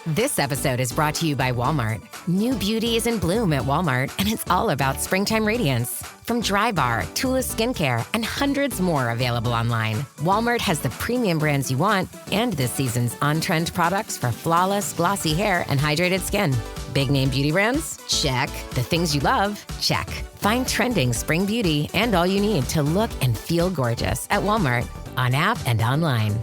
This episode is brought to you by Walmart. New beauty is in bloom at Walmart, and it's all about springtime radiance. From Drybar, Tula Skincare, and hundreds more available online, Walmart has the premium brands you want and this season's on-trend products for flawless, glossy hair and hydrated skin. Big name beauty brands? Check. The things you love? Check. Find trending spring beauty and all you need to look and feel gorgeous at Walmart, on app and online.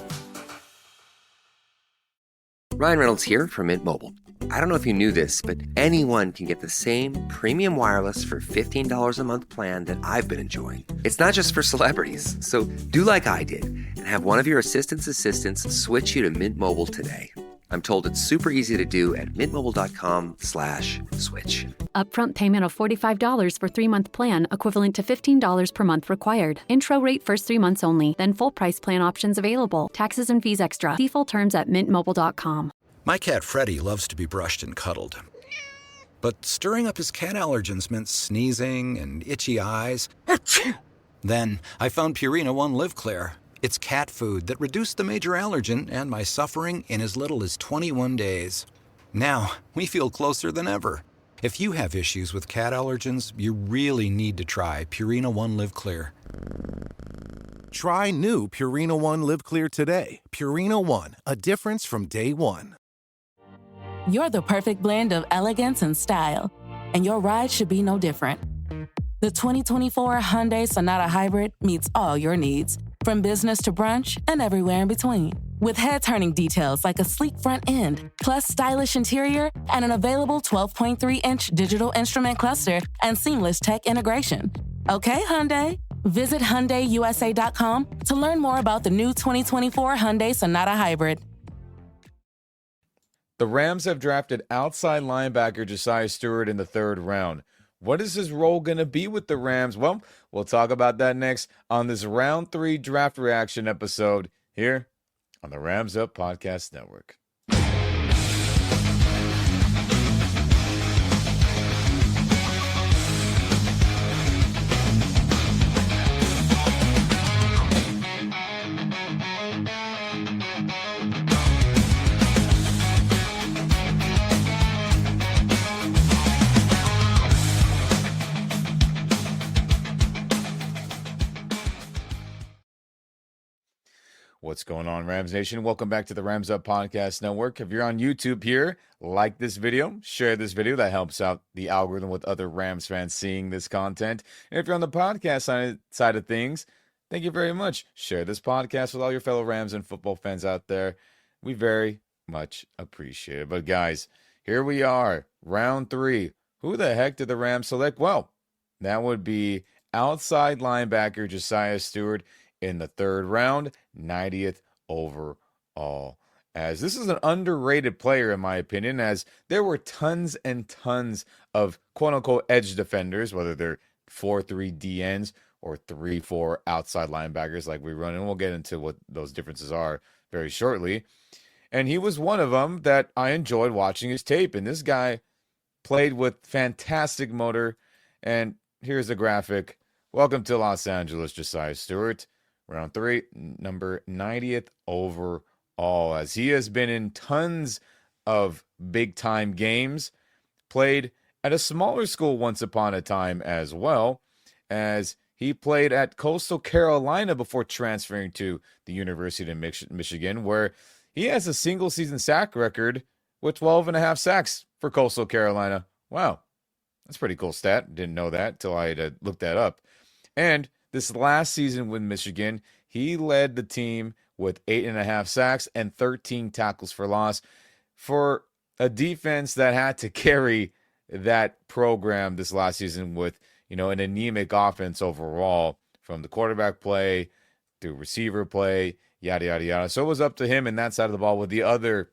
Ryan Reynolds here from Mint Mobile. I don't know if you knew this, but anyone can get the same premium wireless for $15 a month plan that I've been enjoying. It's not just for celebrities. So do like I did and have one of your assistants switch you to Mint Mobile today. I'm told it's super easy to do at mintmobile.com/switch. Upfront payment of $45 for 3-month plan, equivalent to $15 per month required. Intro rate first 3 months only, then full price plan options available. Taxes and fees extra. See full terms at mintmobile.com. My cat Freddie loves to be brushed and cuddled. But stirring up his cat allergens meant sneezing and itchy eyes. Then I found Purina One Live Clear. It's cat food that reduced the major allergen and my suffering in as little as 21 days. Now, we feel closer than ever. If you have issues with cat allergens, you really need to try Purina One Live Clear. Try new Purina One Live Clear today. Purina One, a difference from day one. You're the perfect blend of elegance and style, and your ride should be no different. The 2024 Hyundai Sonata Hybrid meets all your needs, from business to brunch and everywhere in between. With head-turning details like a sleek front end, plus stylish interior, and an available 12.3-inch digital instrument cluster and seamless tech integration. Okay, Hyundai. Visit HyundaiUSA.com to learn more about the new 2024 Hyundai Sonata Hybrid. The Rams have drafted outside linebacker Josaiah Stewart in the 3rd round. What is his role going to be with the Rams? Well, we'll talk about that next on this Round 3 Draft Reaction episode here on the Rams Up Podcast Network. What's going on, Rams Nation? Welcome back to the Rams Up Podcast Network. If you're on YouTube here, like this video, share this video. That helps out the algorithm with other Rams fans seeing this content. And if you're on the podcast side of things, thank you very much. Share this podcast with all your fellow Rams and football fans out there. We very much appreciate it. But guys, here we are, Round 3. Who the heck did the Rams select? Well, that would be outside linebacker Josaiah Stewart in the 3rd round, 90th overall. As this is an underrated player, in my opinion, as there were tons and tons of quote-unquote edge defenders, whether they're 4-3 DNs or 3-4 outside linebackers like we run, and we'll get into what those differences are very shortly. And he was one of them that I enjoyed watching his tape, and this guy played with fantastic motor. And here's the graphic. Welcome to Los Angeles, Josaiah Stewart. Round 3, number 90th overall, as he has been in tons of big-time games, played at a smaller school once upon a time as well, as he played at Coastal Carolina before transferring to the University of Michigan, where he has a single-season sack record with 12.5 sacks for Coastal Carolina. Wow, that's a pretty cool stat. Didn't know that until I had looked that up. And this last season with Michigan, he led the team with 8.5 sacks and 13 tackles for loss for a defense that had to carry that program this last season with, an anemic offense overall, from the quarterback play to receiver play, yada, yada, yada. So it was up to him in that side of the ball with the other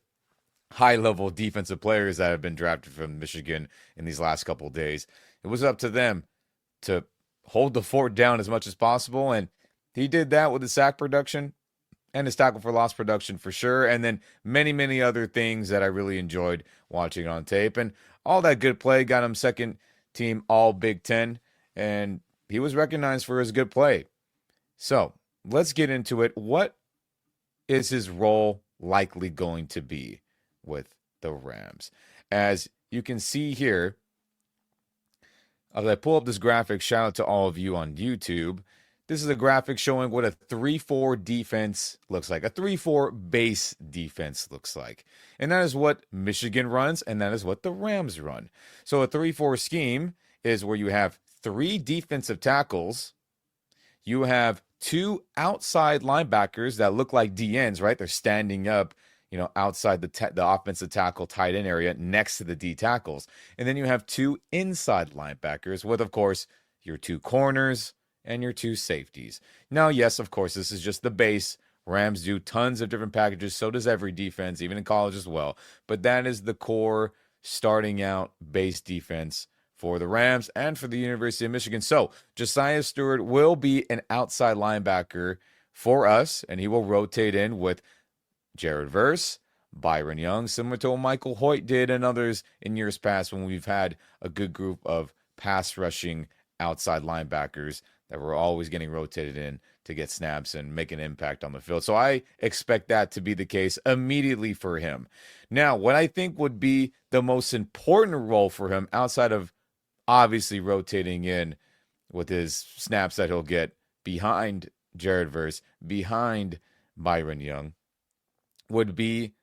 high-level defensive players that have been drafted from Michigan in these last couple of days. It was up to them to hold the fort down as much as possible, and he did that with his sack production and his tackle for loss production for sure, and then many, many other things that I really enjoyed watching on tape. And all that good play got him second team All Big Ten, and he was recognized for his good play. So let's get into it. What is his role likely going to be with the Rams. As you can see here, as I pull up this graphic, shout out to all of you on YouTube. This is a graphic showing what a 3-4 defense looks like, a 3-4 base defense looks like. And that is what Michigan runs, and that is what the Rams run. So a 3-4 scheme is where you have 3 defensive tackles, you have 2 outside linebackers that look like DNs, right? They're standing up, outside the offensive tackle tight end area next to the D tackles. And then you have 2 inside linebackers with, of course, your 2 corners and your 2 safeties. Now, yes, of course, this is just the base. Rams do tons of different packages. So does every defense, even in college as well. But that is the core starting out base defense for the Rams and for the University of Michigan. So Josaiah Stewart will be an outside linebacker for us, and he will rotate in with Jared Verse, Byron Young, similar to what Michael Hoyt did and others in years past when we've had a good group of pass rushing outside linebackers that were always getting rotated in to get snaps and make an impact on the field. So I expect that to be the case immediately for him. Now, what I think would be the most important role for him outside of obviously rotating in with his snaps that he'll get behind Jared Verse, behind Byron Young, would be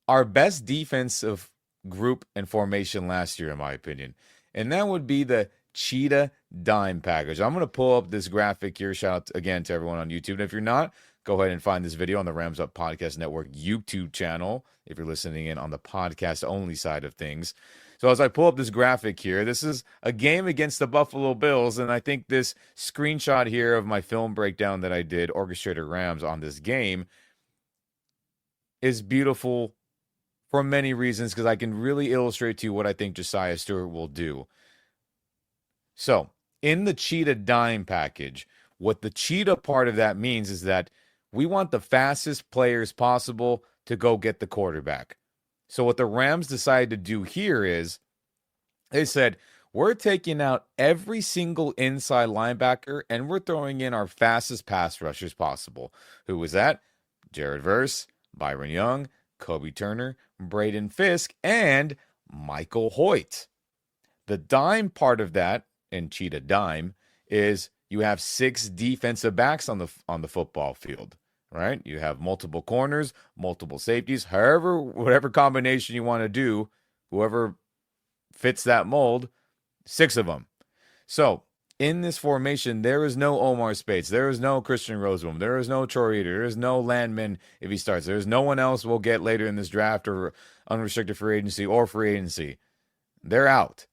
our best defensive group and formation last year, in my opinion. And that would be the cheetah dime package. I'm going to pull up this graphic here. Shout out again to everyone on YouTube. And if you're not, go ahead and find this video on the Rams Up Podcast Network YouTube channel if you're listening in on the podcast only side of things. So as I pull up this graphic here, this is a game against the Buffalo Bills, and I think this screenshot here of my film breakdown that I did, Orchestrator Rams, on this game is beautiful for many reasons because I can really illustrate to you what I think Josaiah Stewart will do. So, in the cheetah dime package, what the cheetah part of that means is that we want the fastest players possible to go get the quarterback. So what the Rams decided to do here is they said, we're taking out every single inside linebacker and we're throwing in our fastest pass rushers possible. Who was that? Jared Verse, Byron Young, Kobe Turner, Braden Fisk, and Michael Hoyt. The dime part of that, in cheetah dime, is you have 6 defensive backs on the football field, right? You have multiple corners, multiple safeties, whatever combination you want to do, whoever fits that mold, 6 of them. So in this formation, there is no Omar Speights, there is no Christian Rosenbaum, there is no Troy Eater, there is no Landman if he starts. There's no one else we'll get later in this draft or unrestricted free agency or free agency. They're out.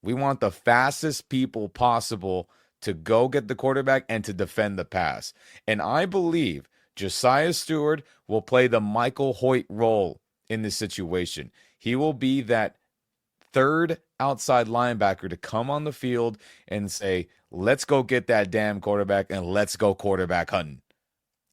We want the fastest people possible to go get the quarterback and to defend the pass. And I believe Josaiah Stewart will play the Michael Hoyt role in this situation. He will be that third outside linebacker to come on the field and say, let's go get that damn quarterback and let's go quarterback hunting.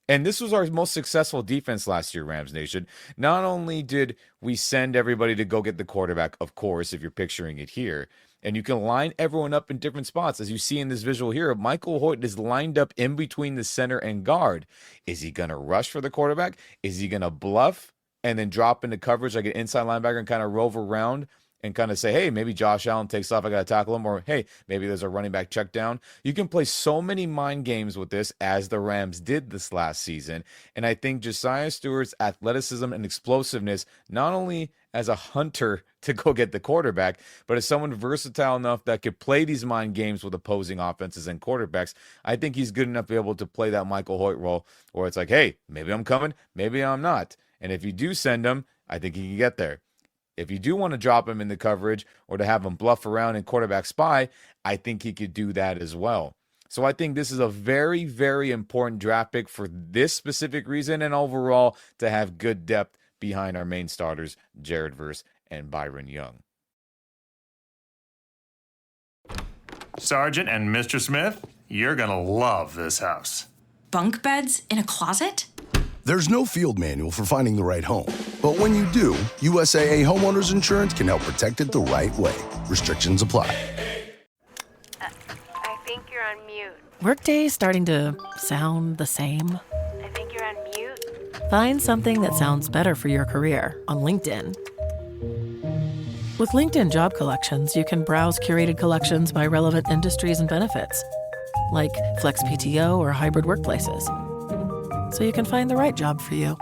And this was our most successful defense last year, Rams Nation. Not only did we send everybody to go get the quarterback, of course, if you're picturing it here, and you can line everyone up in different spots. As you see in this visual here, Michael Hoyt is lined up in between the center and guard. Is he going to rush for the quarterback? Is he going to bluff and then drop into coverage like an inside linebacker and kind of rove around and kind of say, hey, maybe Josh Allen takes off, I got to tackle him, or hey, maybe there's a running back check down. You can play so many mind games with this as the Rams did this last season. And I think Josaiah Stewart's athleticism and explosiveness, not only as a hunter to go get the quarterback, but as someone versatile enough that could play these mind games with opposing offenses and quarterbacks, I think he's good enough to be able to play that Michael Hoyt role where it's like, hey, maybe I'm coming, maybe I'm not. And if you do send him, I think he can get there. If you do want to drop him in the coverage or to have him bluff around and quarterback spy, I think he could do that as well. So I think this is a very, very important draft pick for this specific reason and overall to have good depth behind our main starters, Jared Verse and Byron Young. Sergeant and Mr. Smith, you're going to love this house. Bunk beds in a closet? There's no field manual for finding the right home. But when you do, USAA Homeowners Insurance can help protect it the right way. Restrictions apply. I think you're on mute. Workday starting to sound the same? I think you're on mute. Find something that sounds better for your career on LinkedIn. With LinkedIn Job Collections, you can browse curated collections by relevant industries and benefits, like flex PTO or hybrid workplaces, so you can find the right job for you.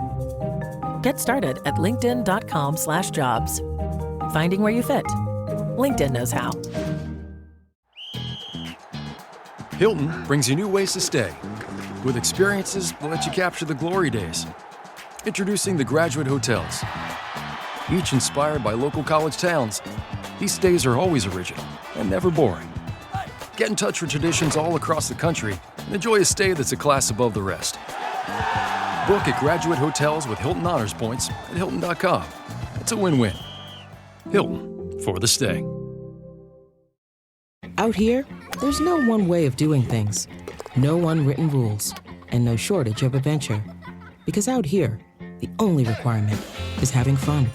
Get started at linkedin.com/jobs. Finding where you fit. LinkedIn knows how. Hilton brings you new ways to stay. With experiences that let you capture the glory days. Introducing the Graduate Hotels. Each inspired by local college towns, these stays are always original and never boring. Get in touch with traditions all across the country and enjoy a stay that's a class above the rest. Book at Graduate Hotels with Hilton Honors Points at Hilton.com. It's a win-win. Hilton, for the stay. Out here, there's no one way of doing things. No unwritten rules, and no shortage of adventure. Because out here, the only requirement is having fun.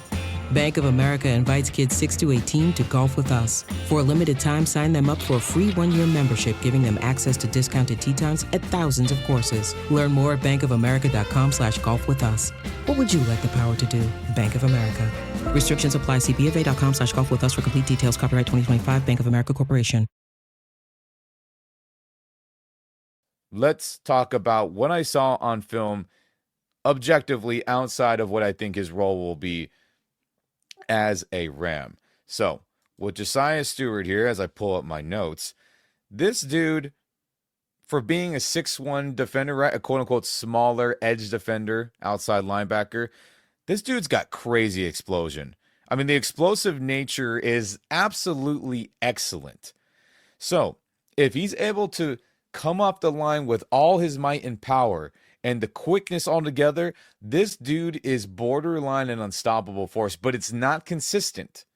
Bank of America invites kids 6 to 18 to golf with us. For a limited time, sign them up for a free 1-year membership, giving them access to discounted tee times at thousands of courses. Learn more at bankofamerica.com/golf with us. What would you like the power to do? Bank of America. Restrictions apply. See BofA.com/golf with us for complete details. Copyright 2025 Bank of America Corporation. Let's talk about what I saw on film objectively outside of what I think his role will be as a Ram. So, with Josaiah Stewart here, as I pull up my notes, this dude, for being a 6'1 defender, right, a quote-unquote smaller edge defender, outside linebacker, this dude's got crazy explosion. I mean, the explosive nature is absolutely excellent. So, if he's able to come off the line with all his might and power and the quickness all together, this dude is borderline an unstoppable force, but it's not consistent.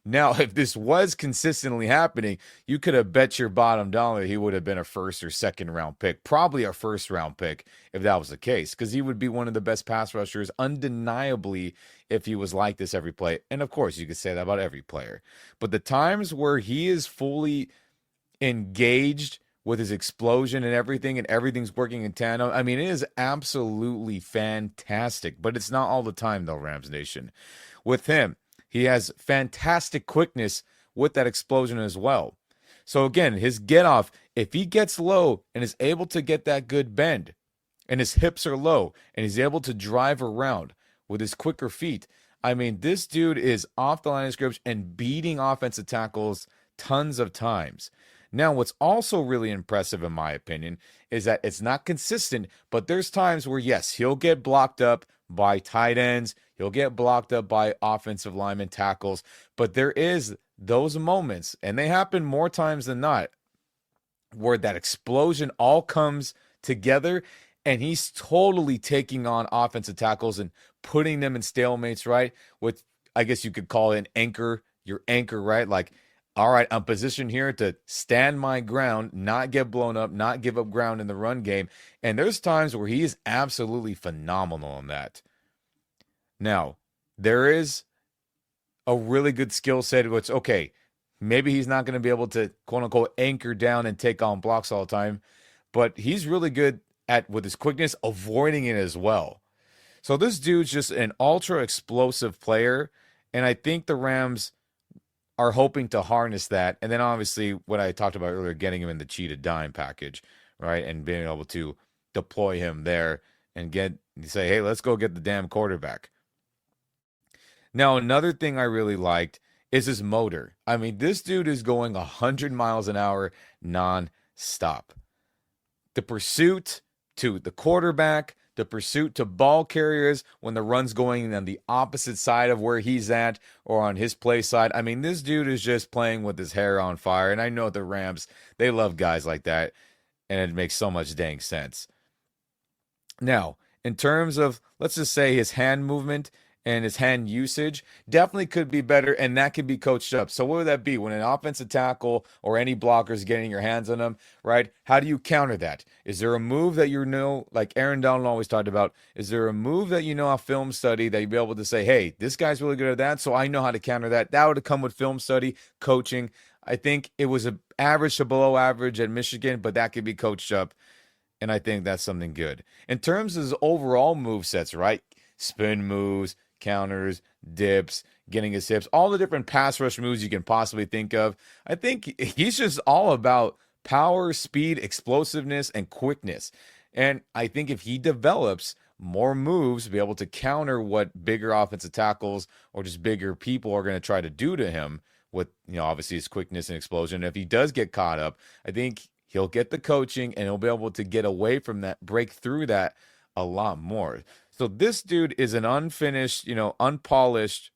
Now, if this was consistently happening, you could have bet your bottom dollar he would have been a first or second round pick, probably a first round pick if that was the case, because he would be one of the best pass rushers undeniably if he was like this every play. And of course, you could say that about every player. But the times where he is fully engaged with his explosion and everything's working in tandem, I mean, it is absolutely fantastic. But it's not all the time, though, Rams Nation. With him, he has fantastic quickness with that explosion as well. So again, his get off, if he gets low and is able to get that good bend, and his hips are low, and he's able to drive around with his quicker feet, I mean, this dude is off the line of scrimmage and beating offensive tackles tons of times. Now, what's also really impressive, in my opinion, is that it's not consistent, but there's times where, yes, he'll get blocked up by tight ends, he'll get blocked up by offensive lineman tackles, but there is those moments, and they happen more times than not, where that explosion all comes together, and he's totally taking on offensive tackles and putting them in stalemates, right? With, I guess you could call it an anchor, your anchor, right? Like, all right, I'm positioned here to stand my ground, not get blown up, not give up ground in the run game. And there's times where he is absolutely phenomenal in that. Now, there is a really good skill set, which, okay, maybe he's not going to be able to, quote unquote, anchor down and take on blocks all the time, but he's really good at, with his quickness, avoiding it as well. So this dude's just an ultra explosive player, and I think the Rams are hoping to harness that. And then obviously what I talked about earlier, getting him in the cheetah dime package, right? And being able to deploy him there and say, hey, let's go get the damn quarterback. Now, another thing I really liked is his motor. I mean, this dude is going 100 miles an hour non-stop. The pursuit to the quarterback, the pursuit to ball carriers when the run's going on the opposite side of where he's at or on his play side. I mean, this dude is just playing with his hair on fire. And I know the Rams, they love guys like that. And it makes so much dang sense. Now, in terms of, let's just say his hand movement and his hand usage definitely could be better, and that could be coached up. So what would that be? When an offensive tackle or any blocker is getting your hands on them, right? How do you counter that? Is there a move that you know, like Aaron Donald always talked about, is there a move that you know a film study that you'd be able to say, hey, this guy's really good at that, so I know how to counter that? That would have come with film study, coaching. I think it was an average to below average at Michigan, but that could be coached up, and I think that's something good. In terms of his overall move sets, right? Spin moves, counters, dips, getting his hips, all the different pass rush moves you can possibly think of. I think he's just all about power, speed, explosiveness, and quickness. And I think if he develops more moves to be able to counter what bigger offensive tackles or just bigger people are going to try to do to him with, obviously his quickness and explosion. And if he does get caught up, I think he'll get the coaching and he'll be able to get away from that, break through that a lot more. So this dude is an unfinished, unpolished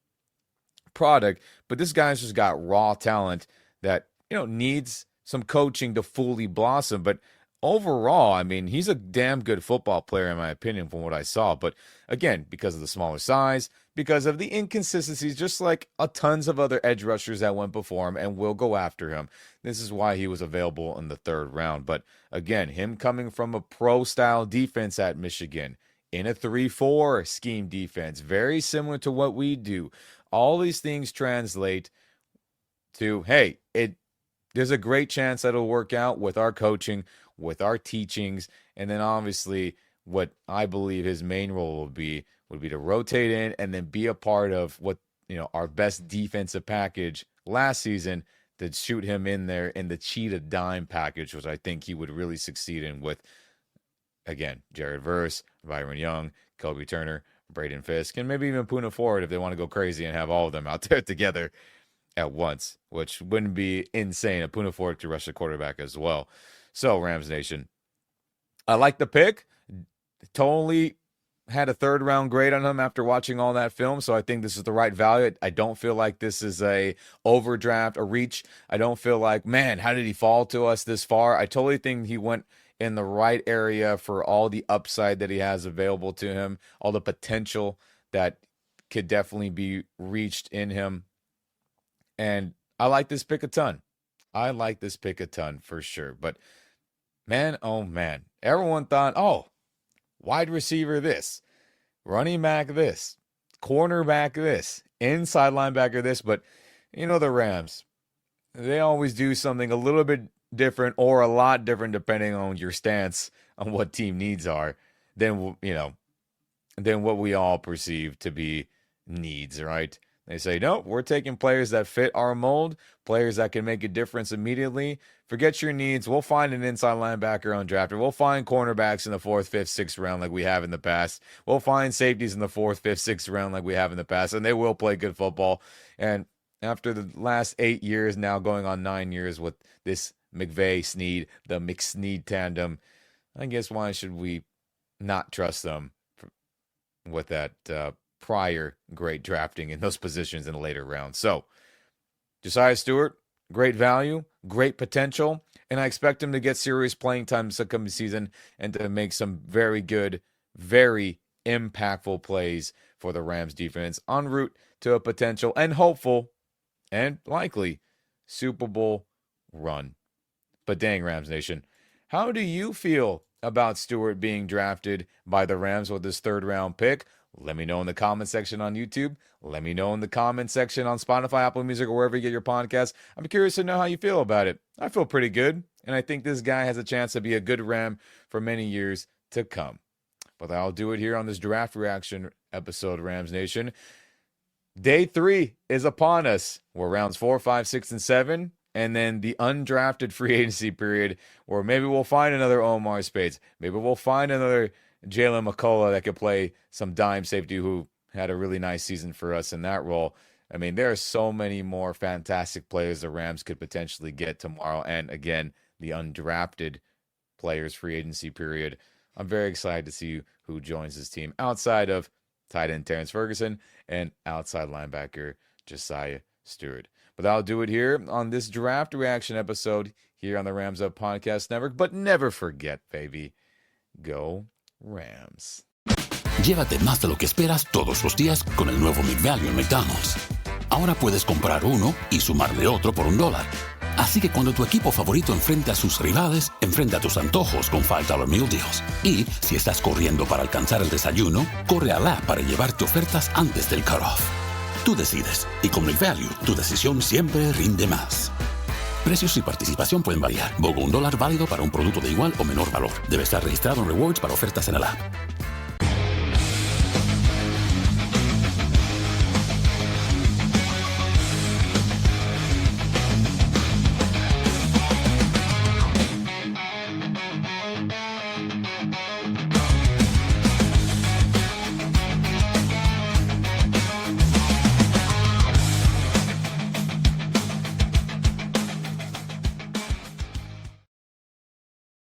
product, but this guy's just got raw talent that, needs some coaching to fully blossom. But overall, I mean, he's a damn good football player, in my opinion, from what I saw. But again, because of the smaller size, because of the inconsistencies, just like tons of other edge rushers that went before him and will go after him, this is why he was available in the 3rd round. But again, him coming from a pro-style defense at Michigan, in a 3-4 scheme defense, very similar to what we do. All these things translate to, hey, there's a great chance that it'll work out with our coaching, with our teachings, and then obviously what I believe his main role would be to rotate in and then be a part of what, our best defensive package last season, to shoot him in there in the cheetah dime package, which I think he would really succeed in with, again, Jared Verse, Byron Young, Kobe Turner, Braden Fisk, and maybe even Puna Ford if they want to go crazy and have all of them out there together at once, which wouldn't be insane. A Puna Ford to rush the quarterback as well. So, Rams Nation, I like the pick. Totally had a 3rd round grade on him after watching all that film, so I think this is the right value. I don't feel like this is a overdraft, a reach. I don't feel like, man, how did he fall to us this far? I totally think he went in the right area for all the upside that he has available to him, all the potential that could definitely be reached in him. And I like this pick a ton. I like this pick a ton for sure. But man, oh man, everyone thought, wide receiver this, running back this, cornerback this, inside linebacker this. But the Rams, they always do something a little bit different or a lot different depending on your stance on what team needs are than what we all perceive to be needs, right? They say, no, we're taking players that fit our mold, players that can make a difference immediately. Forget your needs. We'll find an inside linebacker undrafted. We'll find cornerbacks in the 4th, 5th, 6th round like we have in the past. We'll find safeties in the 4th, 5th, 6th round like we have in the past, and they will play good football. And after the last 8 years, now going on 9 years with this McVay-Snead, the McSnead tandem, I guess why should we not trust them with that prior great drafting in those positions in the later rounds? So, Josaiah Stewart, great value, great potential, and I expect him to get serious playing time this upcoming season and to make some very good, very impactful plays for the Rams defense en route to a potential and hopeful and likely Super Bowl run. But dang, Rams Nation, how do you feel about Stewart being drafted by the Rams with this 3rd round pick? Let me know in the comment section on YouTube. Let me know in the comment section on Spotify, Apple Music, or wherever you get your podcasts. I'm curious to know how you feel about it. I feel pretty good, and I think this guy has a chance to be a good Ram for many years to come. But I'll do it here on this draft reaction episode, Rams Nation. Day 3 is upon us. We're rounds 4, 5, 6, and 7. And then the undrafted free agency period where maybe we'll find another Omar Spades. Maybe we'll find another Jalen McCullough that could play some dime safety who had a really nice season for us in that role. I mean, there are so many more fantastic players the Rams could potentially get tomorrow. And again, the undrafted players free agency period. I'm very excited to see who joins this team outside of tight end Terrence Ferguson and outside linebacker Josaiah Stewart. But I'll do it here on this draft reaction episode here on the Rams Up Podcast Network. But never forget, baby, go Rams. Llévate más de lo que esperas todos los días con el nuevo McValue en McDonald's. Ahora puedes comprar uno y sumarle otro por $1. Así que cuando tu equipo favorito enfrente a sus rivales, enfrenta a tus antojos con $5 Meal Deals. Y si estás corriendo para alcanzar el desayuno, corre al app para llevarte ofertas antes del cutoff. Tú decides, y con McValue, tu decisión siempre rinde más. Precios y participación pueden variar. BOGO $1 válido para un producto de igual o menor valor. Debe estar registrado en Rewards para ofertas en el app.